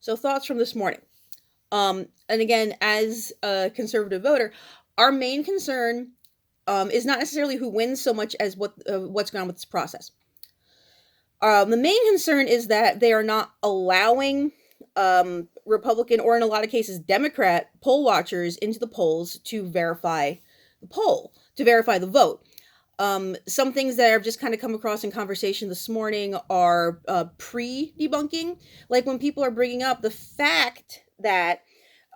So thoughts from this morning. And again, as a conservative voter, our main concern is not necessarily who wins so much as what's going on with this process. The main concern is that they are not allowing Republican, or in a lot of cases Democrat, poll watchers into the polls to verify to verify the vote. Some things that I've just kind of come across in conversation this morning are pre-debunking, like when people are bringing up the fact that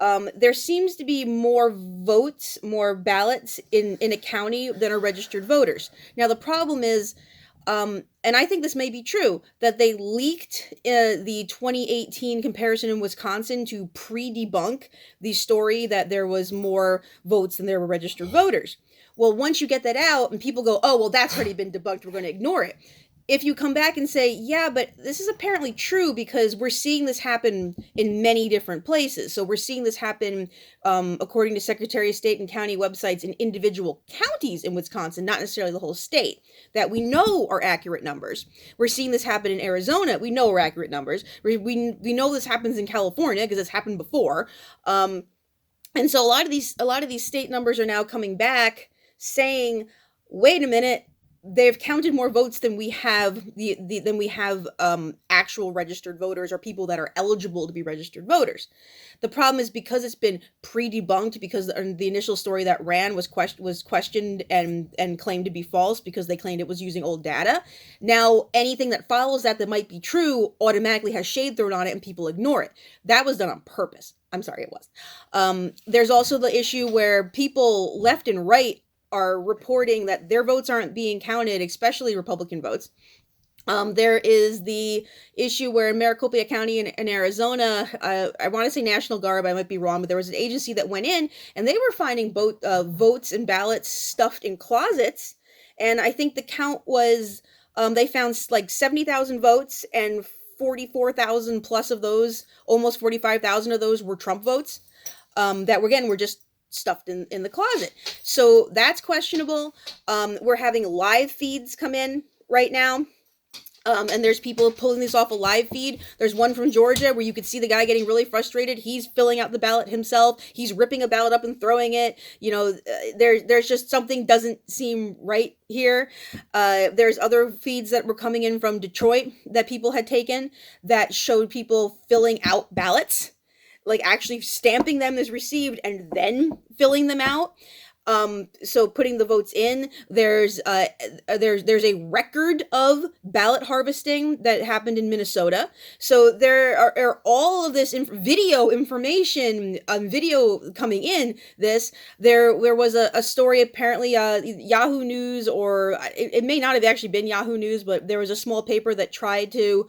there seems to be more votes, more ballots in a county than are registered voters. Now, the problem is, and I think this may be true, that they leaked the 2018 comparison in Wisconsin to pre-debunk the story that there was more votes than there were registered voters. Well, once you get that out and people go, oh, well, that's already been debunked, we're going to ignore it. If you come back and say, yeah, but this is apparently true because we're seeing this happen in many different places. So we're seeing this happen, according to Secretary of State and county websites, in individual counties in Wisconsin, not necessarily the whole state, that we know are accurate numbers. We're seeing this happen in Arizona. We know are accurate numbers. We know this happens in California because it's happened before. And so a lot of these state numbers are now coming back saying, wait a minute, they've counted more votes than we have actual registered voters or people that are eligible to be registered voters. The problem is because it's been pre-debunked, because the initial story that ran was questioned and claimed to be false because they claimed it was using old data. Now anything that follows that might be true automatically has shade thrown on it and people ignore it. That was done on purpose. I'm sorry, it was. There's also the issue where people left and right are reporting that their votes aren't being counted, especially Republican votes. There is the issue where in Maricopa County in Arizona, I want to say National Guard, but I might be wrong, but there was an agency that went in and they were finding votes and ballots stuffed in closets. And I think the count was, they found like 70,000 votes and 44,000 plus of those, almost 45,000 of those were Trump votes, that were just stuffed in the closet. So that's questionable. We're having live feeds come in right now. And there's people pulling these off a live feed. There's one from Georgia where you could see the guy getting really frustrated. He's filling out the ballot himself. He's ripping a ballot up and throwing it. You know, there's just something doesn't seem right here. There's other feeds that were coming in from Detroit that people had taken that showed people filling out ballots, like actually stamping them as received and then filling them out. So putting the votes in, there's a record of ballot harvesting that happened in Minnesota. So there are all of this video information, video coming in this. There was a story, apparently, Yahoo News, or it may not have actually been Yahoo News, but there was a small paper that tried to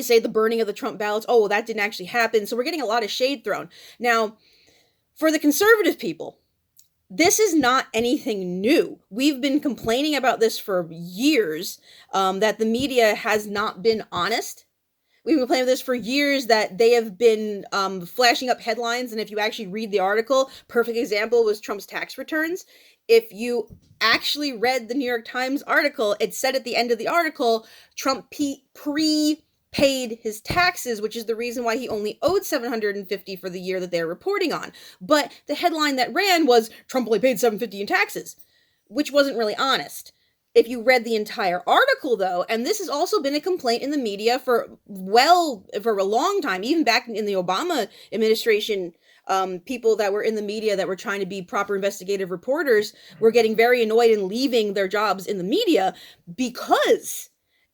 say the burning of the Trump ballots. Oh, well, that didn't actually happen. So we're getting a lot of shade thrown. Now, for the conservative people, this is not anything new. We've been complaining about this for years, that the media has not been honest. We've been complaining about this for years, that they have been flashing up headlines. And if you actually read the article, perfect example was Trump's tax returns. If you actually read the New York Times article, it said at the end of the article, Trump paid his taxes, which is the reason why he only owed $750 for the year that they're reporting on. But the headline that ran was Trump only paid $750 in taxes, which wasn't really honest. If you read the entire article, though, and this has also been a complaint in the media for a long time, even back in the Obama administration, people that were in the media that were trying to be proper investigative reporters were getting very annoyed and leaving their jobs in the media because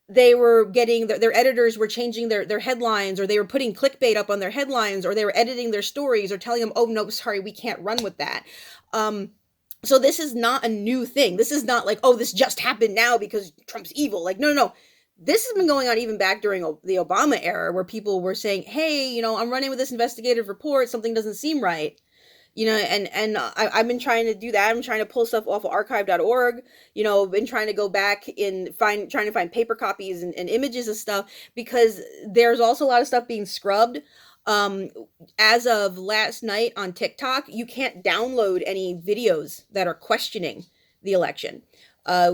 they were getting, their editors were changing their headlines, or they were putting clickbait up on their headlines, or they were editing their stories, or telling them, oh, no, sorry, we can't run with that. So this is not a new thing. This is not like, oh, this just happened now because Trump's evil. Like, no. This has been going on even back during the Obama era, where people were saying, hey, I'm running with this investigative report. Something doesn't seem right. And I've been trying to do that. I'm trying to pull stuff off of archive.org, been trying to go back and trying to find paper copies and images of stuff, because there's also a lot of stuff being scrubbed. As of last night on TikTok, you can't download any videos that are questioning the election.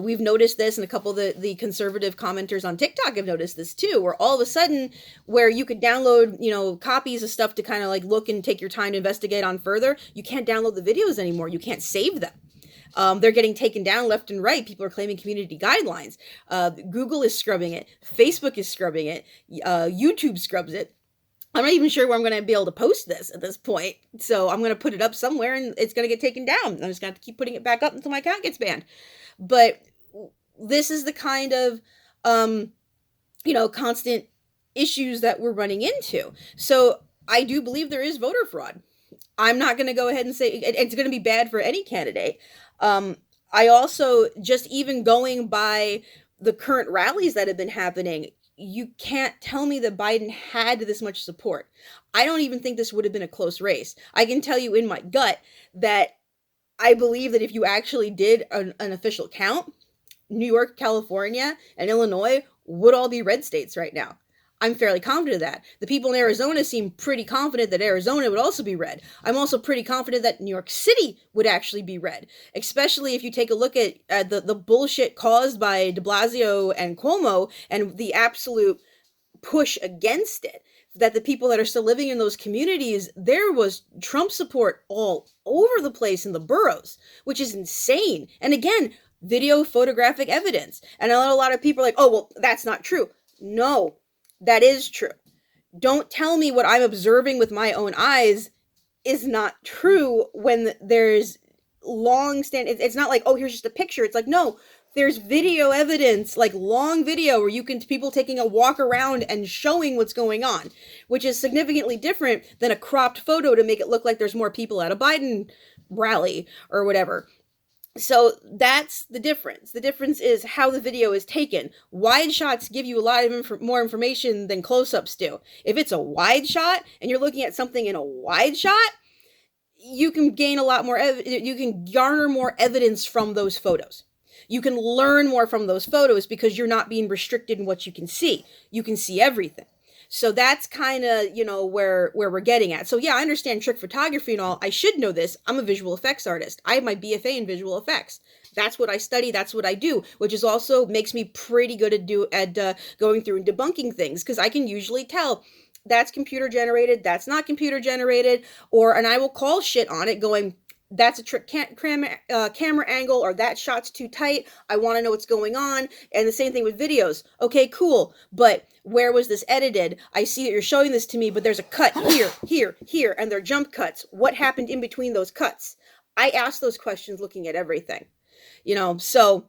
We've noticed this, and a couple of the conservative commenters on TikTok have noticed this too, where all of a sudden, where you could download, copies of stuff to kind of like look and take your time to investigate on further, you can't download the videos anymore. You can't save them. They're getting taken down left and right. People are claiming community guidelines. Google is scrubbing it. Facebook is scrubbing it. YouTube scrubs it. I'm not even sure where I'm going to be able to post this at this point. So I'm going to put it up somewhere and it's going to get taken down. I'm just going to have to keep putting it back up until my account gets banned. But this is the kind of, constant issues that we're running into. So I do believe there is voter fraud. I'm not going to go ahead and say it's going to be bad for any candidate. I also, just even going by the current rallies that have been happening, you can't tell me that Biden had this much support. I don't even think this would have been a close race. I can tell you in my gut that I believe that if you actually did an official count, New York, California, and Illinois would all be red states right now. I'm fairly confident of that. The people in Arizona seem pretty confident that Arizona would also be red. I'm also pretty confident that New York City would actually be red, especially if you take a look at the bullshit caused by de Blasio and Cuomo and the absolute push against it. That the people that are still living in those communities, there was Trump support all over the place in the boroughs, which is insane. And again, video photographic evidence. And a lot of people are like, oh, well, that's not true. No, that is true. Don't tell me what I'm observing with my own eyes is not true when there's it's not like, oh, here's just a picture. It's like, no, there's video evidence, like long video where people taking a walk around and showing what's going on, which is significantly different than a cropped photo to make it look like there's more people at a Biden rally or whatever. So that's the difference. The difference is how the video is taken. Wide shots give you a lot of more information than close-ups do. If it's a wide shot and you're looking at something in a wide shot, you can gain a lot more, you can garner more evidence from those photos. You can learn more from those photos because you're not being restricted in what you can see. You can see everything. So that's kind of, where we're getting at. So yeah, I understand trick photography and all. I should know this. I'm a visual effects artist. I have my BFA in visual effects. That's what I study. That's what I do, which is also makes me pretty good at going through and debunking things, because I can usually tell that's computer generated, that's not computer generated, and I will call shit on it going, that's a trick camera angle, or that shot's too tight. I want to know what's going on. And the same thing with videos. Okay, cool. But where was this edited? I see that you're showing this to me, but there's a cut here, and they're jump cuts. What happened in between those cuts? I ask those questions looking at everything. So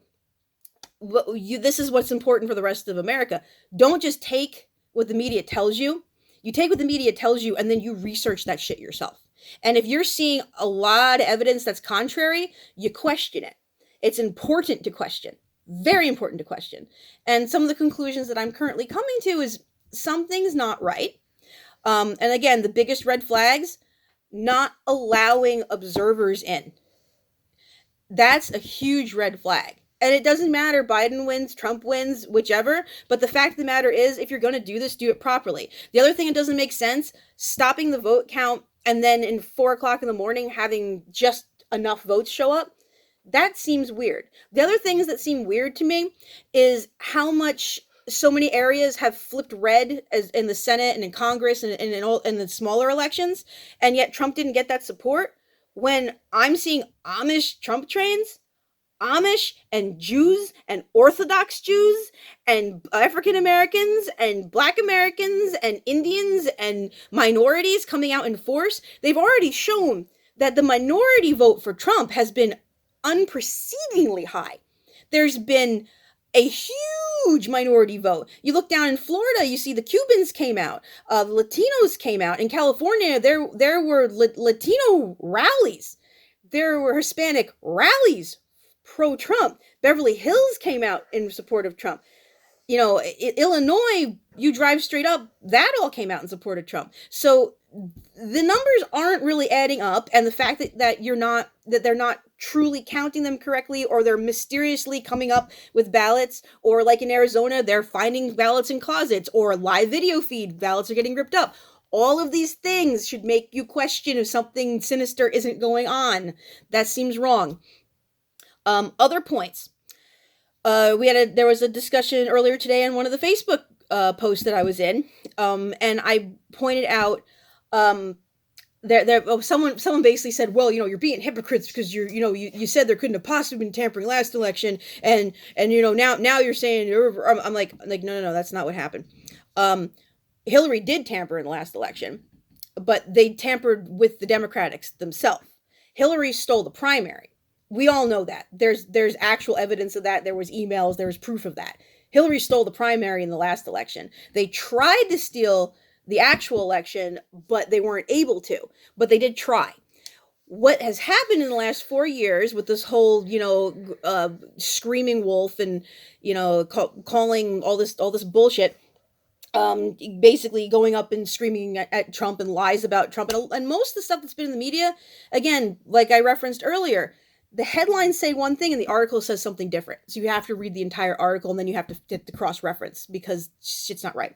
this is what's important for the rest of America. Don't just take what the media tells you. You take what the media tells you, and then you research that shit yourself. And if you're seeing a lot of evidence that's contrary, you question it. It's important to question. Very important to question. And some of the conclusions that I'm currently coming to is something's not right. And again, the biggest red flags, not allowing observers in. That's a huge red flag. And it doesn't matter, Biden wins, Trump wins, whichever. But the fact of the matter is, if you're going to do this, do it properly. The other thing that doesn't make sense, stopping the vote count and then in 4:00 in the morning having just enough votes show up, that seems weird. The other things that seem weird to me is how much so many areas have flipped red as in the Senate and in Congress and in the smaller elections, and yet Trump didn't get that support. When I'm seeing Amish Trump trains, Amish and Jews and Orthodox Jews and African Americans and Black Americans and Indians and minorities coming out in force, they've already shown that the minority vote for Trump has been unprecedingly high. There's been a huge minority vote. You look down in Florida, you see the Cubans came out, the Latinos came out. In California, there were Latino rallies. There were Hispanic rallies pro-Trump. Beverly Hills came out in support of Trump. Illinois, you drive straight up, that all came out in support of Trump. So the numbers aren't really adding up, and the fact that they're not truly counting them correctly, or they're mysteriously coming up with ballots, or like in Arizona, they're finding ballots in closets, or live video feed, ballots are getting ripped up. All of these things should make you question if something sinister isn't going on. That seems wrong. Other points. There was a discussion earlier today on one of the Facebook posts that I was in, and I pointed out, someone basically said, well, you're being hypocrites because you said there couldn't have possibly been tampering last election, and now you're saying, I'm like, no, that's not what happened. Hillary did tamper in the last election, but they tampered with the Democrats themselves. Hillary stole the primary. We all know that. There's actual evidence of that. There was emails, there was proof of that. Hillary stole the primary in the last election. They tried to steal the actual election, but they weren't able to. But they did try. What has happened in the last 4 years with this whole, screaming wolf and, calling all this bullshit, basically going up and screaming at Trump and lies about Trump, and most of the stuff that's been in the media, again, like I referenced earlier, the headlines say one thing and the article says something different. So you have to read the entire article and then you have to get the cross-reference because shit's not right.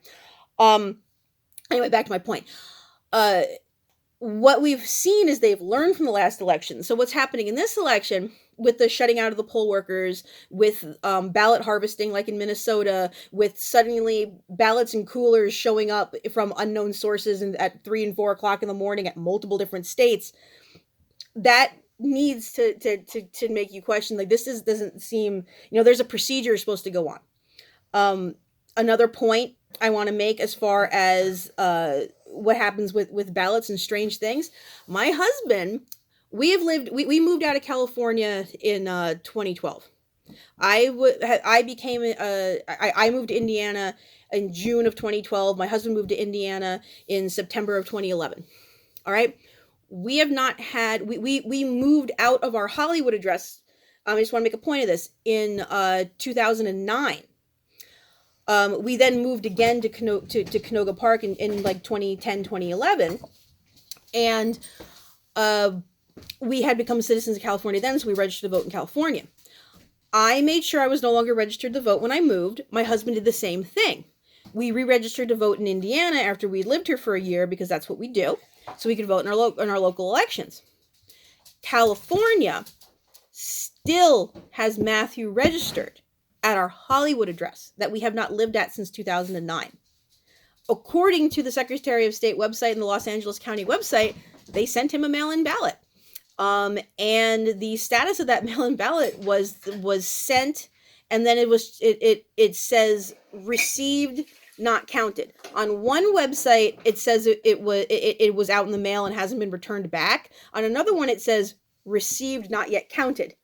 Anyway, back to my point. What we've seen is they've learned from the last election. So what's happening in this election with the shutting out of the poll workers, with ballot harvesting like in Minnesota, with suddenly ballots and coolers showing up from unknown sources and at 3 and 4 o'clock in the morning at multiple different states, that needs to make you question, like, doesn't seem, there's a procedure supposed to go on. Another point I want to make as far as what happens with ballots and strange things. My husband, we moved out of California in 2012. I moved to Indiana in June of 2012. My husband moved to Indiana in September of 2011. All right. We have not had, we moved out of our Hollywood address. I just want to make a point of this in 2009. We then moved again to Canoga Park in like 2010, 2011. And we had become citizens of California then, so we registered to vote in California. I made sure I was no longer registered to vote when I moved. My husband did the same thing. We re-registered to vote in Indiana after we lived here for a year because that's what we do, so we could vote in our local elections. California still has Matthew registered at our Hollywood address that we have not lived at since 2009. According to the Secretary of State website and the Los Angeles County website, they sent him a mail-in ballot. And the status of that mail-in ballot was sent, and then it says received, not counted. On one website, it says it was out in the mail and hasn't been returned back. On another one, it says received, not yet counted,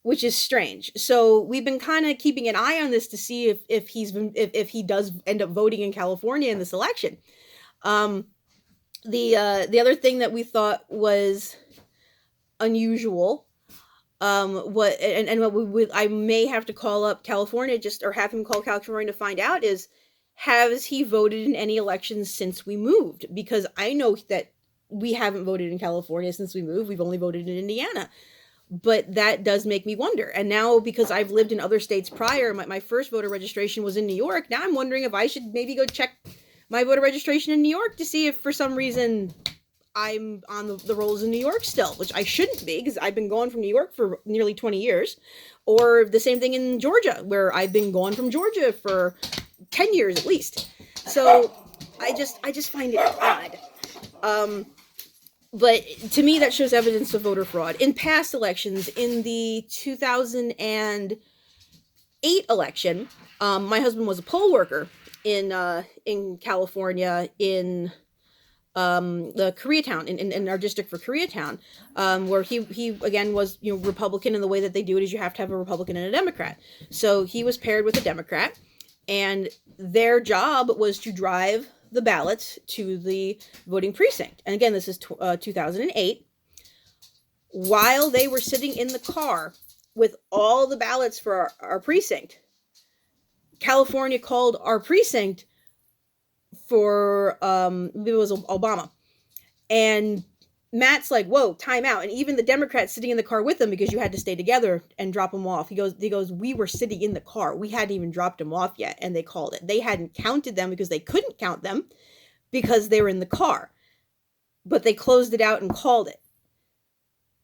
which is strange. So we've been kind of keeping an eye on this to see if he does end up voting in California in this election. The other thing that we thought was unusual, what I may have to call up California or have him call California to find out is, has he voted in any elections since we moved? Because I know that we haven't voted in California since we moved. We've only voted in Indiana. But that does make me wonder. And now, because I've lived in other states prior, my first voter registration was in New York. Now I'm wondering if I should maybe go check my voter registration in New York to see if for some reason I'm on the rolls in New York still, which I shouldn't be because I've been gone from New York for nearly 20 years. Or the same thing in Georgia, where I've been gone from Georgia for 10 years at least. So I just find it odd. But to me, that shows evidence of voter fraud. In past elections, in the 2008 election, my husband was a poll worker in California, in the Koreatown, in our district for Koreatown, where he again was Republican, and the way that they do it is you have to have a Republican and a Democrat. So he was paired with a Democrat, and their job was to drive the ballots to the voting precinct. And again, this is 2008. While they were sitting in the car with all the ballots for our precinct, California called our precinct for it was Obama. And Matt's like, whoa, time out. And even the Democrats sitting in the car with them, because you had to stay together and drop them off. He goes, we were sitting in the car. We hadn't even dropped them off yet. And they called it. They hadn't counted them because they couldn't count them because they were in the car. But they closed it out and called it.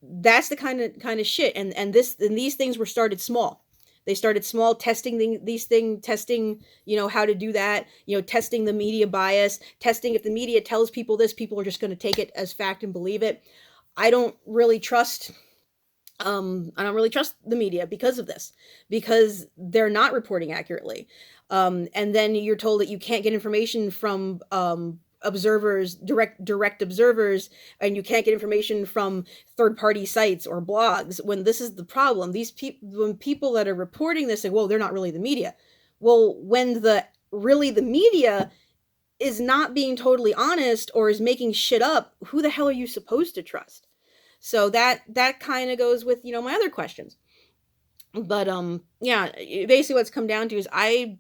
That's the kind of shit. And these things were started small. They started small, testing these things, testing, how to do that, testing the media bias, testing if the media tells people this, people are just going to take it as fact and believe it. I don't really trust the media because of this, because they're not reporting accurately. And then you're told that you can't get information from observers, direct observers, and you can't get information from third-party sites or blogs, when this is the problem. When people that are reporting this say, well, they're not really the media. Well, when the media is not being totally honest or is making shit up, who the hell are you supposed to trust? So that kind of goes with, my other questions. But yeah, basically what's come down to is I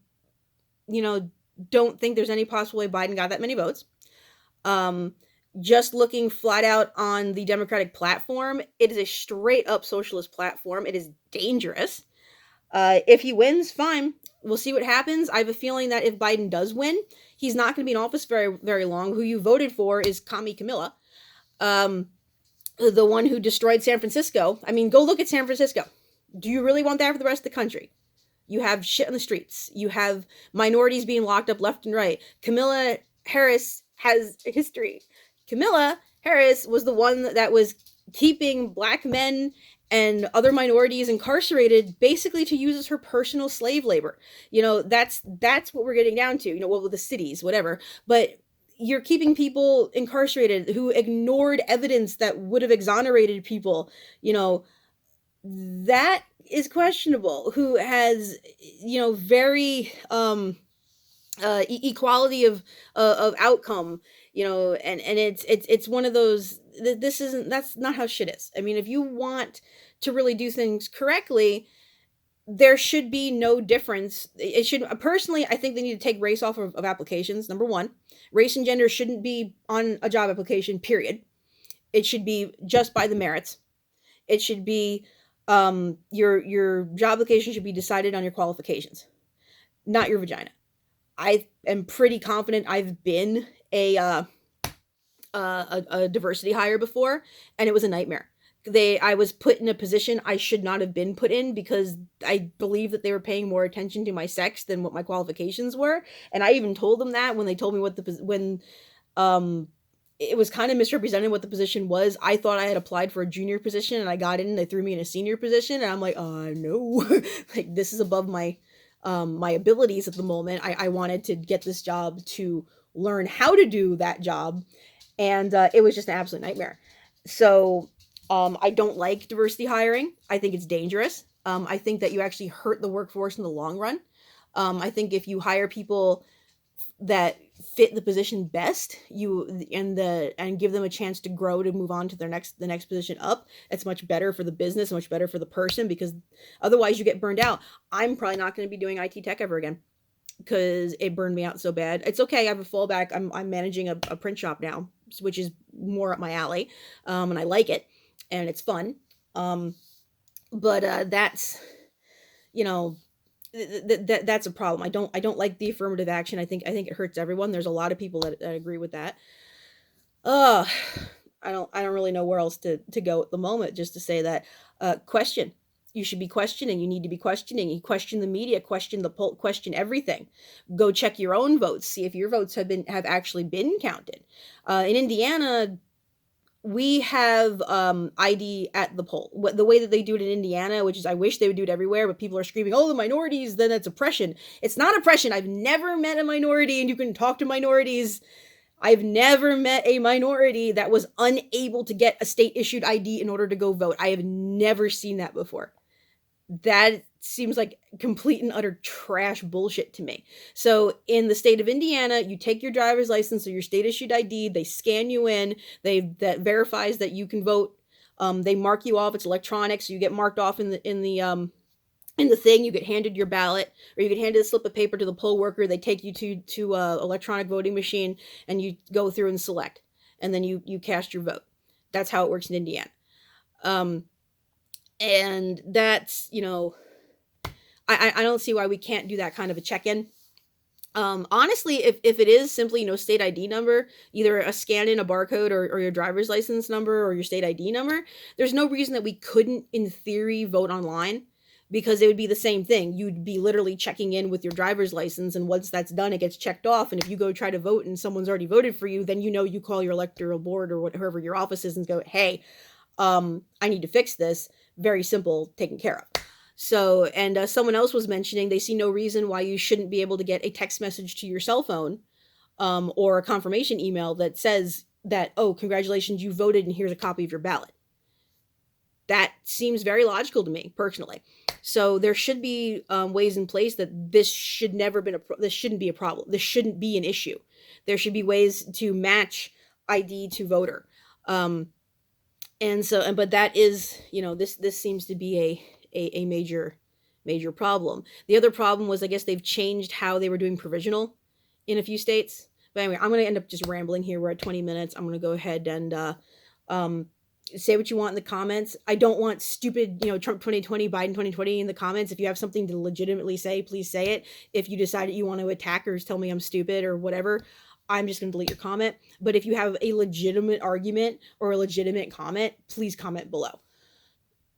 don't think there's any possible way Biden got that many votes. Just looking flat out on the Democratic platform, it is a straight up socialist platform. It is dangerous. If he wins, fine. We'll see what happens. I have a feeling that if Biden does win, he's not going to be in office very, very long. Who you voted for is Commie Camilla, the one who destroyed San Francisco. I mean, go look at San Francisco. Do you really want that for the rest of the country? You have shit on the streets. You have minorities being locked up left and right. Kamala Harris has a history. Kamala Harris was the one that was keeping black men and other minorities incarcerated, basically to use as her personal slave labor. That's what we're getting down to. Well, the cities, whatever. But you're keeping people incarcerated who ignored evidence that would have exonerated people. That is questionable. Who has, very equality of outcome. And it's one of those. That's not how shit is. I mean, if you want to really do things correctly, there should be no difference. It should, personally, I think they need to take race off of applications. Number one, race and gender shouldn't be on a job application, period. It should be just by the merits. It should be, your job application should be decided on your qualifications, not your vagina. I am pretty confident I've been a diversity hire before, and it was a nightmare. I was put in a position I should not have been put in because I believe that they were paying more attention to my sex than what my qualifications were. And I even told them that when they told me when it was kind of misrepresented what the position was. I thought I had applied for a junior position and I got in and they threw me in a senior position. And I'm like, no, like this is above my abilities at the moment. I wanted to get this job to learn how to do that job. And it was just an absolute nightmare. So I don't like diversity hiring. I think it's dangerous. I think that you actually hurt the workforce in the long run. I think if you hire people that fit the position best, and give them a chance to grow, to move on to the next position up, it's much better for the business, much better for the person, because otherwise you get burned out. I'm probably not going to be doing IT tech ever again because it burned me out so bad. It's okay. I have a fallback. I'm managing a print shop now, which is more up my alley. And I like it. And it's fun. But that's, that's a problem. I don't like the affirmative action. I think it hurts everyone. There's a lot of people that agree with that. I don't really know where else to go at the moment, just to say that, question. You should be questioning. You need to be questioning. You question the media, question the poll, question everything. Go check your own votes. See if your votes have actually been counted. In Indiana, we have ID at the poll. The way that they do it in Indiana, which is, I wish they would do it everywhere, but people are screaming, oh, the minorities, then that's oppression. It's not oppression. I've never met a minority, and you can talk to minorities. I've never met a minority that was unable to get a state-issued ID in order to go vote. I have never seen that before. That seems like complete and utter trash bullshit to me. So in the state of Indiana, you take your driver's license or your state-issued ID, they scan you in, that verifies that you can vote. They mark you off. It's electronic, so you get marked off in the thing. You get handed your ballot, or you get handed a slip of paper to the poll worker. They take you to a electronic voting machine, and you go through and select, and then you cast your vote. That's how it works in Indiana. And that's, I don't see why we can't do that kind of a check-in. Honestly, if it is simply, state ID number, either a scan in a barcode or your driver's license number or your state ID number, there's no reason that we couldn't, in theory, vote online. because it would be the same thing. You'd be literally checking in with your driver's license, and once that's done, it gets checked off. And if you go try to vote and someone's already voted for you, then you call your electoral board or whoever your office is and go, hey, I need to fix this. Very simple, taken care of. So, and someone else was mentioning they see no reason why you shouldn't be able to get a text message to your cell phone, or a confirmation email that says that, oh, congratulations, you voted and here's a copy of your ballot. That seems very logical to me personally. So there should be ways in place that this should never been this shouldn't be a problem. This shouldn't be an issue. There should be ways to match ID to voter. And so, but that is, this seems to be a major problem. The other problem was, I guess they've changed how they were doing provisional in a few states. But anyway, I'm going to end up just rambling here. We're at 20 minutes. I'm going to go ahead and say what you want in the comments. I don't want stupid, Trump 2020, Biden 2020 in the comments. If you have something to legitimately say, please say it. If you decide that you want to attack or tell me I'm stupid or whatever, I'm just going to delete your comment. But if you have a legitimate argument or a legitimate comment, please comment below.